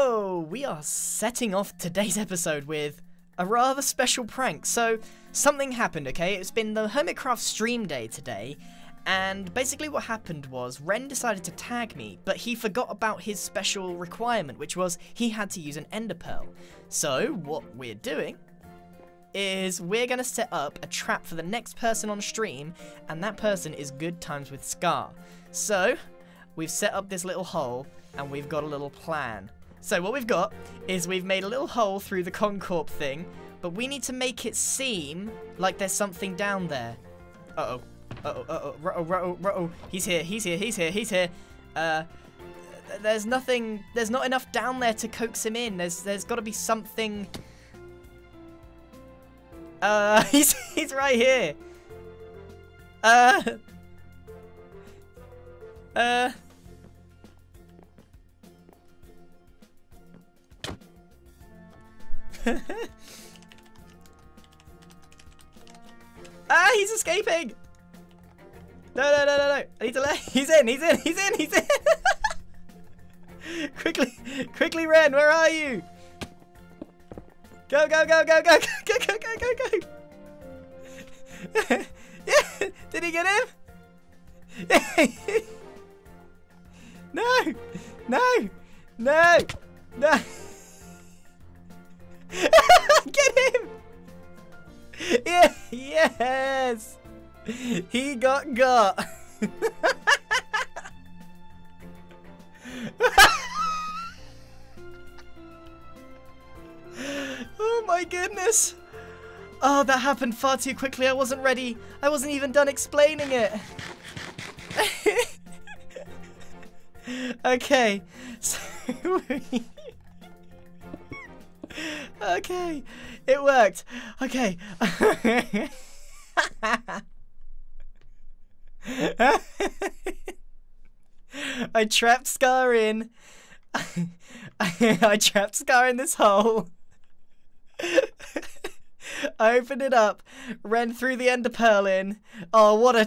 So, we are setting off today's episode with a rather special prank. So, something happened, okay? It's been the Hermitcraft stream day today, and basically what happened was Ren decided to tag me, but he forgot about his special requirement, which was he had to use an ender pearl. So, what we're doing is we're going to set up a trap for the next person on stream, and that person is Good Times with Scar. So, we've set up this little hole, and we've got a little plan. So what we've got is we've made a little hole through the Concorp thing, but we need to make it seem like there's something down there. Uh-oh. Uh-oh. Uh-oh. He's here. There's nothing, there's not enough down there to coax him in. There's got to be something. He's right here. He's escaping! No. I need to let. He's in. Quickly, Ren, where are you? Go. Yeah, did he get him? No. Get him! Yeah, yes! He got. Oh my goodness! Oh, that happened far too quickly. I wasn't ready. I wasn't even done explaining it. Okay. So okay, it worked. Okay. I trapped Scar in. I trapped Scar in this hole. I opened it up, Ren threw the ender pearl in. Oh, what a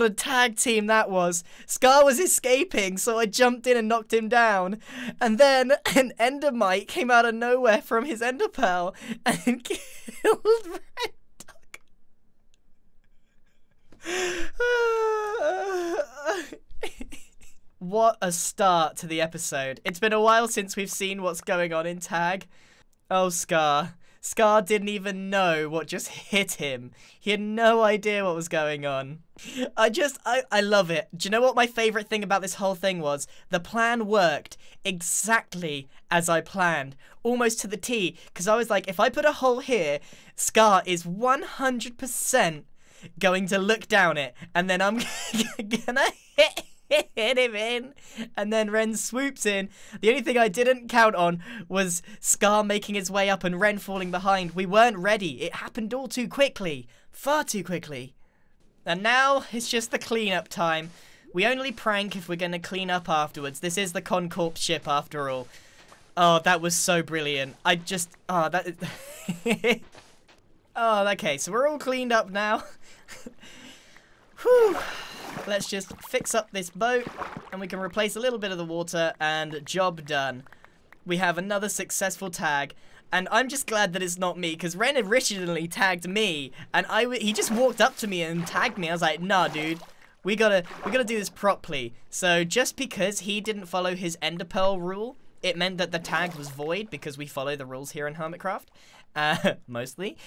tag team that was. Scar was escaping, so I jumped in and knocked him down. And then an endermite came out of nowhere from his ender pearl and killed rendog. What a start to the episode. It's been a while since we've seen what's going on in tag. Oh, Scar. Scar didn't even know what just hit him. He had no idea what was going on. I love it. Do you know what my favorite thing about this whole thing was? The plan worked exactly as I planned. Almost to the T. Because I was like, if I put a hole here, Scar is 100% going to look down it. And then I'm gonna hit him in, and then Ren swoops in. The only thing I didn't count on was Scar making his way up and Ren falling behind. We weren't ready. It happened all too quickly. Far too quickly. And now it's just the cleanup time. We only prank if we're going to clean up afterwards. This is the Concorp ship after all. Oh, that was so brilliant. Oh, okay, so we're all cleaned up now. Whew. Let's just fix up this boat, and we can replace a little bit of the water, and job done. We have another successful tag, and I'm just glad that it's not me, because Ren originally tagged me, and he just walked up to me and tagged me. I was like, nah, dude, we gotta do this properly. So just because he didn't follow his ender pearl rule, it meant that the tag was void, because we follow the rules here in Hermitcraft, mostly.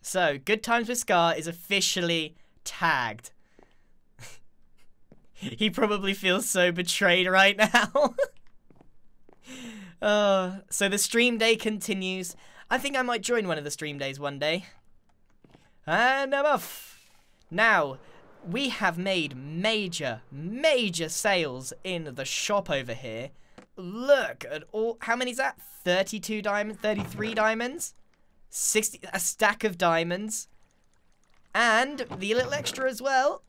So, Good Times with Scar is officially tagged. He probably feels so betrayed right now. So the stream day continues. I think I might join one of the stream days one day. And I'm off. Now, we have made major sales in the shop over here. Look at all, how many is that? 32 diamonds, 33 diamonds, 60, a stack of diamonds, and the little extra as well.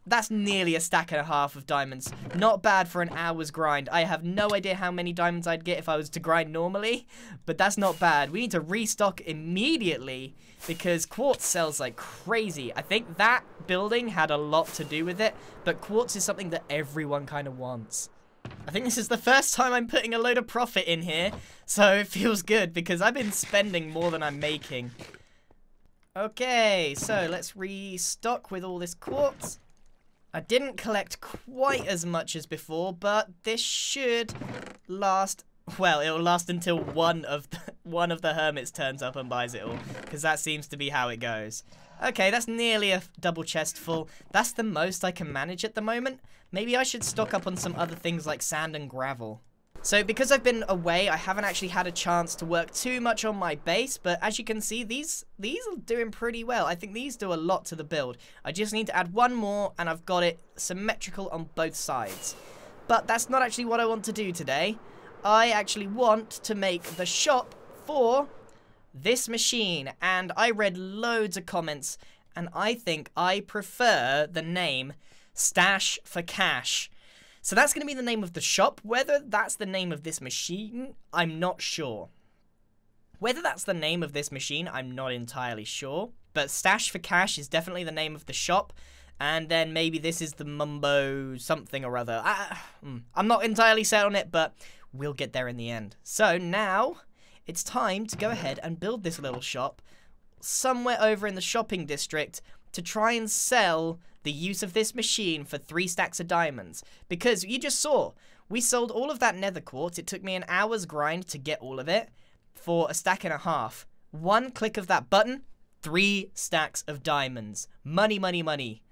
That's nearly a stack and a half of diamonds. Not bad for an hour's grind. I have no idea how many diamonds I'd get if I was to grind normally, but that's not bad. We need to restock immediately because quartz sells like crazy. I think that building had a lot to do with it, but quartz is something that everyone kind of wants. I think this is the first time I'm putting a load of profit in here, so it feels good because I've been spending more than I'm making. Okay, so let's restock with all this quartz. I didn't collect quite as much as before, but this should last. Well, it'll last until one of the hermits turns up and buys it all, because that seems to be how it goes. Okay, that's nearly a double chest full. That's the most I can manage at the moment. Maybe I should stock up on some other things like sand and gravel. So because I've been away, I haven't actually had a chance to work too much on my base, but as you can see, these are doing pretty well. I think these do a lot to the build. I just need to add one more, and I've got it symmetrical on both sides. But that's not actually what I want to do today. I actually want to make the shop for this machine, and I read loads of comments, and I think I prefer the name Stash for Cash. So that's going to be the name of the shop. Whether that's the name of this machine, I'm not sure. Whether that's the name of this machine, I'm not entirely sure. But Stash for Cash is definitely the name of the shop. And then maybe this is the Mumbo something or other. I'm not entirely set on it, but we'll get there in the end. So now it's time to go ahead and build this little shop somewhere over in the shopping district to try and sell the use of this machine for 3 stacks of diamonds. Because you just saw, we sold all of that nether quartz. It took me an hour's grind to get all of it for 1.5 stacks. One click of that button, 3 stacks of diamonds. Money, money, money.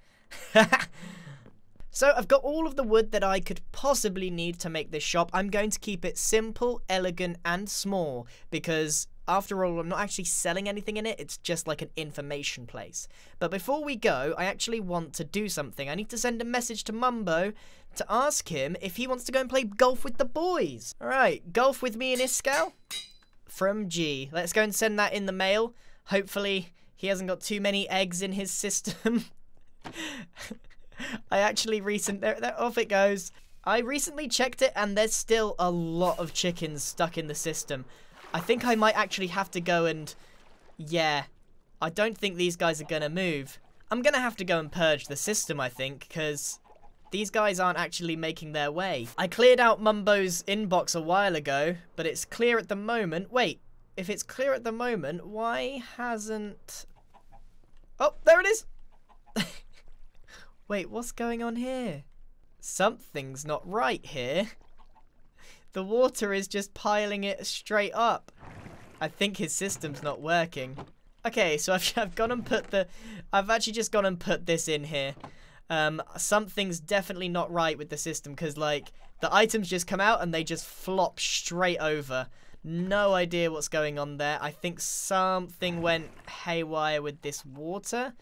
So I've got all of the wood that I could possibly need to make this shop. I'm going to keep it simple, elegant, and small because after all, I'm not actually selling anything in it. It's just like an information place. But before we go, I actually want to do something. I need to send a message to Mumbo to ask him if he wants to go and play golf with the boys. All right, golf with me and Iskal from G. Let's go and send that in the mail. Hopefully, he hasn't got too many eggs in his system. I actually off it goes. I recently checked it and there's still a lot of chickens stuck in the system. I think I might actually have to go and, yeah, I don't think these guys are going to move. I'm going to have to go and purge the system, I think, because these guys aren't actually making their way. I cleared out Mumbo's inbox a while ago, but it's clear at the moment. Wait, if it's clear at the moment, why hasn't... Oh, there it is! Wait, what's going on here? Something's not right here. The water is just piling it straight up. I think his system's not working. Okay, so I've gone and put the... I've actually just gone and put this in here. Something's definitely not right with the system because, like, the items just come out and they just flop straight over. No idea what's going on there. I think something went haywire with this water.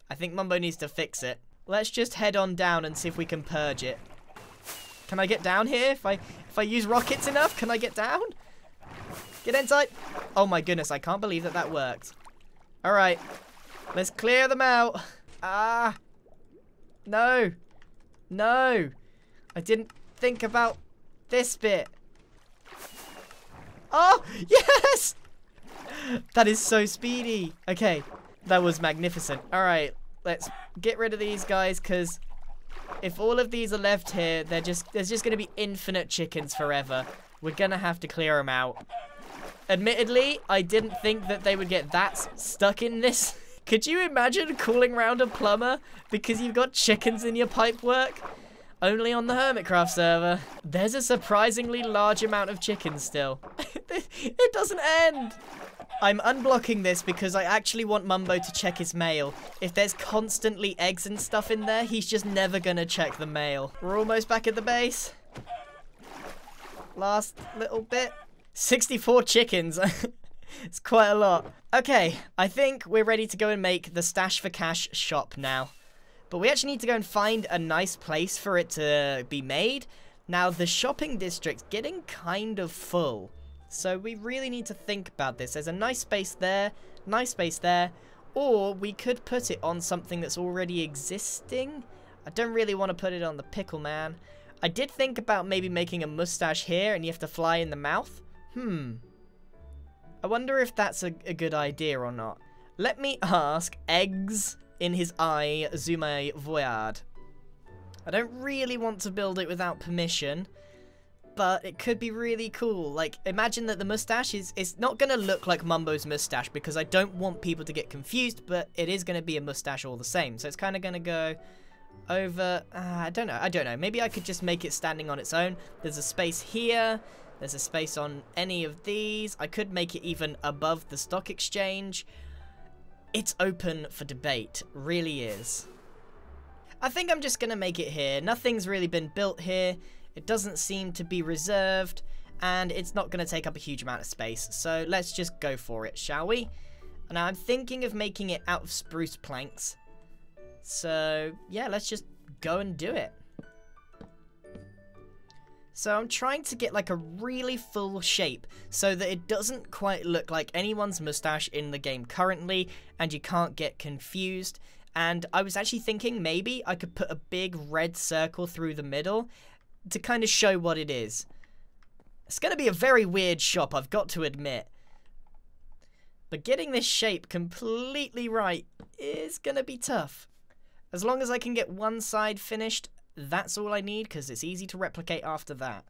I think Mumbo needs to fix it. Let's just head on down and see if we can purge it. Can I get down here? If I use rockets enough, can I get down? Get inside. Oh my goodness, I can't believe that worked. All right, let's clear them out. Ah, no, no. I didn't think about this bit. Oh, yes! That is so speedy. Okay, that was magnificent. All right, let's get rid of these guys because if all of these are left here, there's just going to be infinite chickens forever. We're going to have to clear them out. Admittedly, I didn't think that they would get that stuck in this. Could you imagine calling round a plumber because you've got chickens in your pipework? Only on the Hermitcraft server. There's a surprisingly large amount of chickens still. It doesn't end. I'm unblocking this because I actually want Mumbo to check his mail. If there's constantly eggs and stuff in there, he's just never gonna check the mail. We're almost back at the base. Last little bit. 64 chickens. It's quite a lot. Okay, I think we're ready to go and make the Stash for Cash shop now. But we actually need to go and find a nice place for it to be made. Now, the shopping district's getting kind of full. So we really need to think about this. There's a nice space there, or we could put it on something that's already existing. I don't really want to put it on the pickle man. I did think about maybe making a mustache here and you have to fly in the mouth. I wonder if that's a good idea or not. Let me ask Eggs in his eye Zume Voyard. I don't really want to build it without permission. but it could be really cool. Like, imagine that the mustache is not going to look like Mumbo's mustache because I don't want people to get confused, but it is going to be a mustache all the same. So it's kind of going to go over, I don't know. Maybe I could just make it standing on its own. There's a space here. There's a space on any of these. I could make it even above the stock exchange. It's open for debate, really is. I think I'm just going to make it here. Nothing's really been built here. It doesn't seem to be reserved, and it's not going to take up a huge amount of space. So let's just go for it, shall we? Now I'm thinking of making it out of spruce planks. So yeah, let's just go and do it. So I'm trying to get like a really full shape so that it doesn't quite look like anyone's mustache in the game currently, and you can't get confused. And I was actually thinking maybe I could put a big red circle through the middle to kind of show what it is. It's going to be a very weird shop, I've got to admit. But getting this shape completely right is going to be tough. As long as I can get one side finished, that's all I need, because it's easy to replicate after that.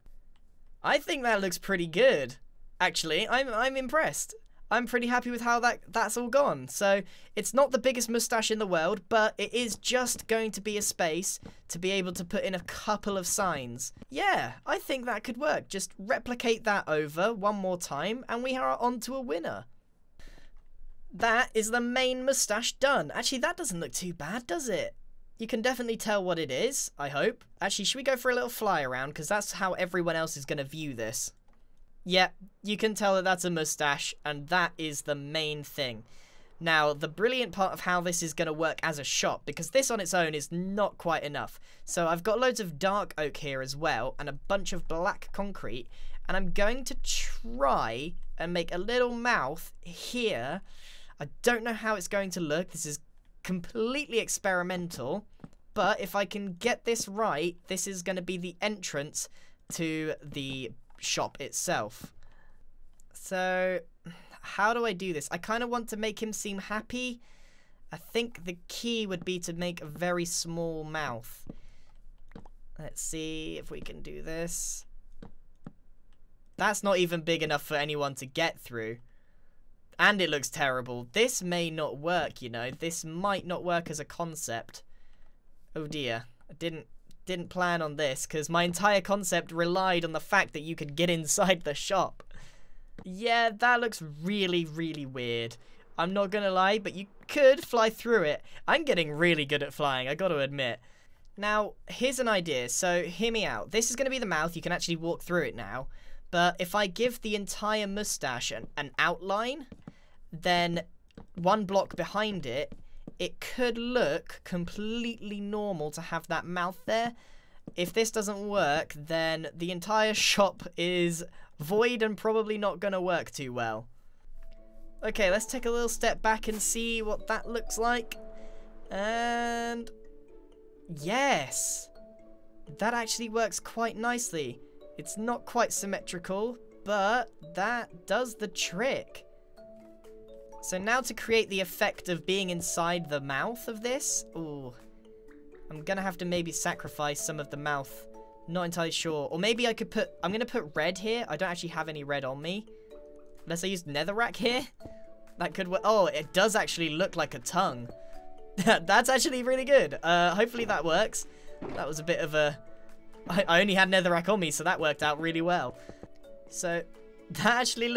I think that looks pretty good. Actually, I'm impressed. I'm pretty happy with how that's all gone. So it's not the biggest mustache in the world, but it is just going to be a space to be able to put in a couple of signs. Yeah, I think that could work. Just replicate that over one more time and we are on to a winner. That is the main mustache done. Actually, that doesn't look too bad, does it? You can definitely tell what it is, I hope. Actually, should we go for a little fly around? Because that's how everyone else is going to view this. Yeah, you can tell that that's a mustache, and that is the main thing. Now, the brilliant part of how this is going to work as a shop, because this on its own is not quite enough. So I've got loads of dark oak here as well, and a bunch of black concrete, and I'm going to try and make a little mouth here. I don't know how it's going to look. This is completely experimental, but if I can get this right, this is going to be the entrance to the shop itself. So how do I do this? I kind of want to make him seem happy. I think the key would be to make a very small mouth. Let's see if we can do this. That's not even big enough for anyone to get through. And it looks terrible. This may not work, you know. This might not work as a concept. Oh dear. I didn't plan on this, because my entire concept relied on the fact that you could get inside the shop. Yeah, that looks really, really weird. I'm not gonna lie, but you could fly through it. I'm getting really good at flying, I gotta admit. Now, here's an idea, so hear me out. This is gonna be the mouth, you can actually walk through it now. But if I give the entire mustache an outline, then one block behind it, it could look completely normal to have that mouth there. If this doesn't work, then the entire shop is void and probably not going to work too well. Okay, let's take a little step back and see what that looks like. And yes, that actually works quite nicely. It's not quite symmetrical, but that does the trick. So now to create the effect of being inside the mouth of this, ooh, I'm gonna have to maybe sacrifice some of the mouth. Not entirely sure. Or maybe I could I'm gonna put red here. I don't actually have any red on me. Unless I use netherrack here. That could work. Oh, it does actually look like a tongue. That's actually really good. Hopefully that works. That was a bit of a... I only had netherrack on me, so that worked out really well. So that actually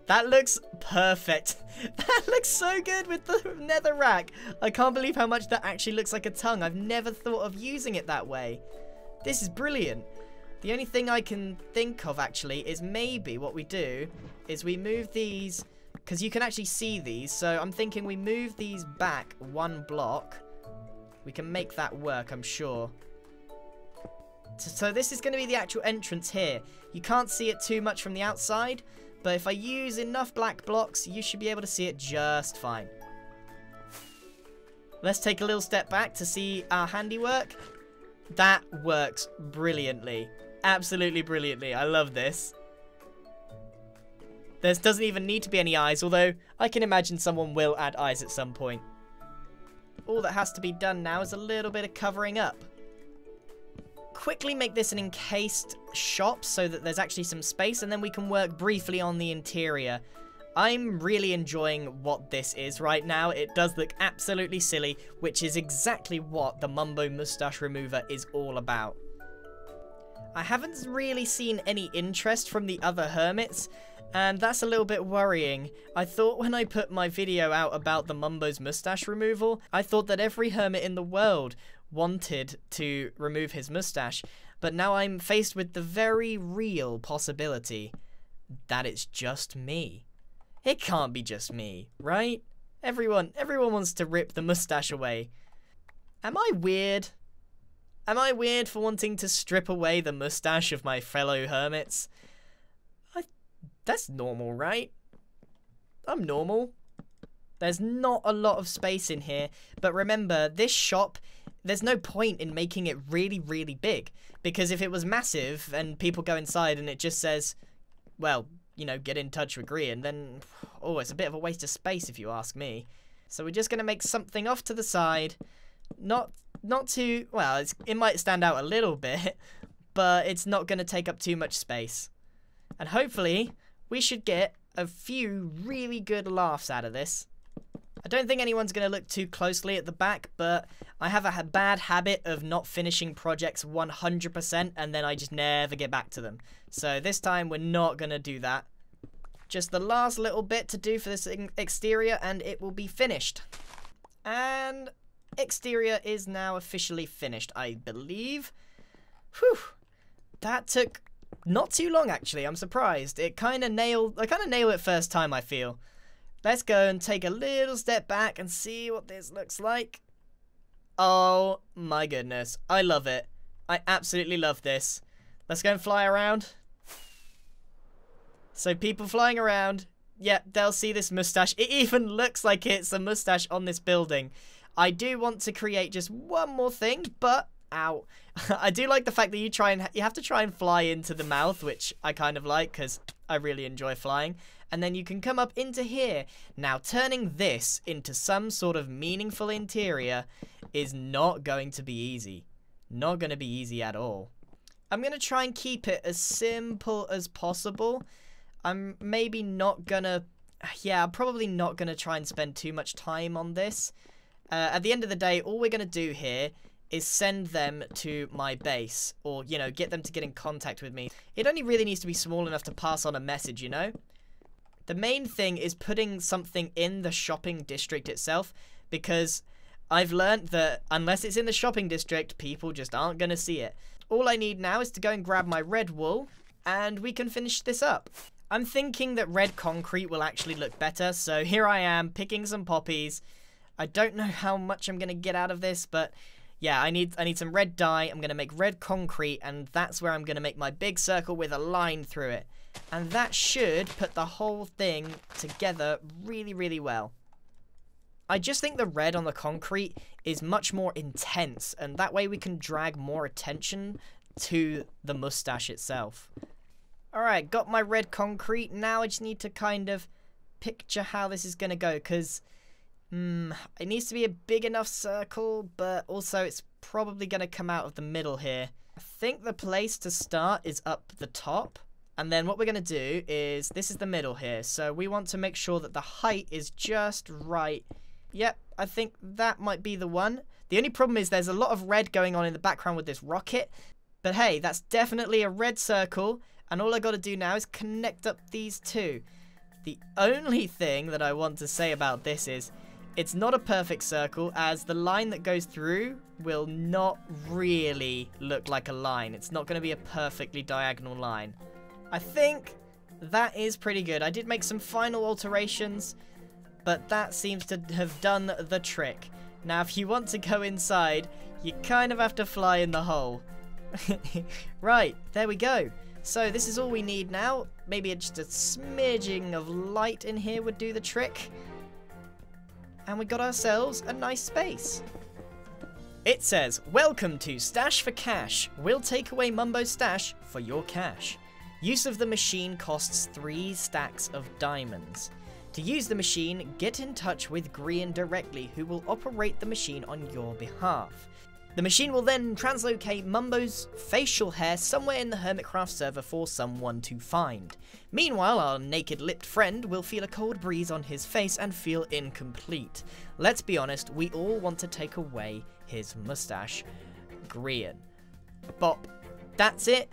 that looks perfect. That looks so good with the netherrack. I can't believe how much that actually looks like a tongue. I've never thought of using it that way. This is brilliant. The only thing I can think of actually is maybe what we do is we move these, because you can actually see these. So I'm thinking we move these back one block. We can make that work, I'm sure. So this is going to be the actual entrance here. You can't see it too much from the outside, but if I use enough black blocks, you should be able to see it just fine. Let's take a little step back to see our handiwork. That works brilliantly. Absolutely brilliantly. I love this. There doesn't even need to be any eyes, although I can imagine someone will add eyes at some point. All that has to be done now is a little bit of covering up. quickly make this an encased shop so that there's actually some space, and then we can work briefly on the interior. I'm really enjoying what this is right now. It does look absolutely silly, which is exactly what the Mumbo Mustache Remover is all about. I haven't really seen any interest from the other hermits, and that's a little bit worrying. I thought when I put my video out about the Mumbo's mustache removal, I thought that every hermit in the world wanted to remove his mustache, but now I'm faced with the very real possibility that it's just me. It can't be just me, right? Everyone wants to rip the mustache away. Am I weird? Am I weird for wanting to strip away the mustache of my fellow hermits? That's normal, right? I'm normal. There's not a lot of space in here, but remember, this shop, there's no point in making it really, really big, because if it was massive and people go inside and it just says, well, you know, get in touch with Grian, then, oh, it's a bit of a waste of space if you ask me. So we're just going to make something off to the side. Not too, well, it might stand out a little bit, but it's not going to take up too much space. And hopefully, we should get a few really good laughs out of this. I don't think anyone's going to look too closely at the back, but I have a bad habit of not finishing projects 100% and then I just never get back to them. So this time we're not going to do that. Just the last little bit to do for this exterior and it will be finished. And exterior is now officially finished, I believe. Whew. That took not too long, actually. I'm surprised. I kind of nailed it first time, I feel. Let's go and take a little step back and see what this looks like. Oh my goodness. I love it. I absolutely love this. Let's go and fly around. So people flying around, yeah, they'll see this mustache. It even looks like it's a mustache on this building. I do want to create just one more thing, but ow. I do like the fact that you have to try and fly into the mouth, which I kind of like because I really enjoy flying. And then you can come up into here. Now, turning this into some sort of meaningful interior is not going to be easy. Not going to be easy at all. I'm going to try and keep it as simple as possible. I'm maybe not going to... Yeah, I'm probably not going to try and spend too much time on this. At the end of the day, all we're going to do here is send them to my base. Or, you know, get them to get in contact with me. It only really needs to be small enough to pass on a message, you know? The main thing is putting something in the shopping district itself, because I've learned that unless it's in the shopping district, people just aren't going to see it. All I need now is to go and grab my red wool, and we can finish this up. I'm thinking that red concrete will actually look better, so here I am picking some poppies. I don't know how much I'm going to get out of this, but yeah, I need some red dye. I'm going to make red concrete, and that's where I'm going to make my big circle with a line through it. And that should put the whole thing together really, really well. I just think the red on the concrete is much more intense, and that way we can drag more attention to the mustache itself. Alright, got my red concrete. Now I just need to kind of picture how this is going to go, because it needs to be a big enough circle, but also it's probably going to come out of the middle here. I think the place to start is up the top. And then what we're going to do is, this is the middle here, so we want to make sure that the height is just right. Yep, I think that might be the one. The only problem is there's a lot of red going on in the background with this rocket. But hey, that's definitely a red circle, and all I got to do now is connect up these two. The only thing that I want to say about this is, it's not a perfect circle, as the line that goes through will not really look like a line. It's not going to be a perfectly diagonal line. I think that is pretty good. I did make some final alterations, but that seems to have done the trick. Now, if you want to go inside, you kind of have to fly in the hole. Right, there we go. So this is all we need now. Maybe just a smidging of light in here would do the trick. And we got ourselves a nice space. It says, welcome to Stash for Cash. We'll take away Mumbo's stash for your cash. Use of the machine costs 3 stacks of diamonds. To use the machine, get in touch with Grian directly, who will operate the machine on your behalf. The machine will then translocate Mumbo's facial hair somewhere in the Hermitcraft server for someone to find. Meanwhile, our naked-lipped friend will feel a cold breeze on his face and feel incomplete. Let's be honest, we all want to take away his mustache. Grian. Bop. That's it.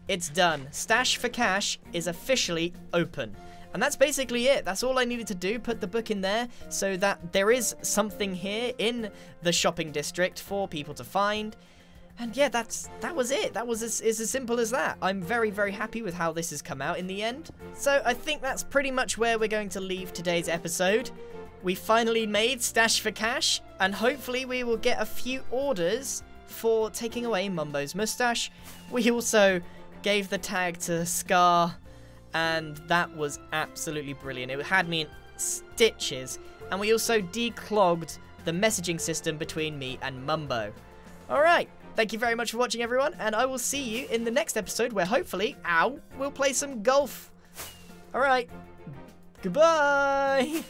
It's done. Stash for Cash is officially open. And that's basically it. That's all I needed to do, put the book in there so that there is something here in the shopping district for people to find. And yeah, that was it. That was as simple as that. I'm very, very happy with how this has come out in the end. So I think that's pretty much where we're going to leave today's episode. We finally made Stash for Cash, and hopefully we will get a few orders for taking away Mumbo's mustache. We also gave the tag to Scar, and that was absolutely brilliant. It had me in stitches, and we also declogged the messaging system between me and Mumbo. Alright, thank you very much for watching, everyone, and I will see you in the next episode where hopefully, we'll play some golf. Alright, goodbye!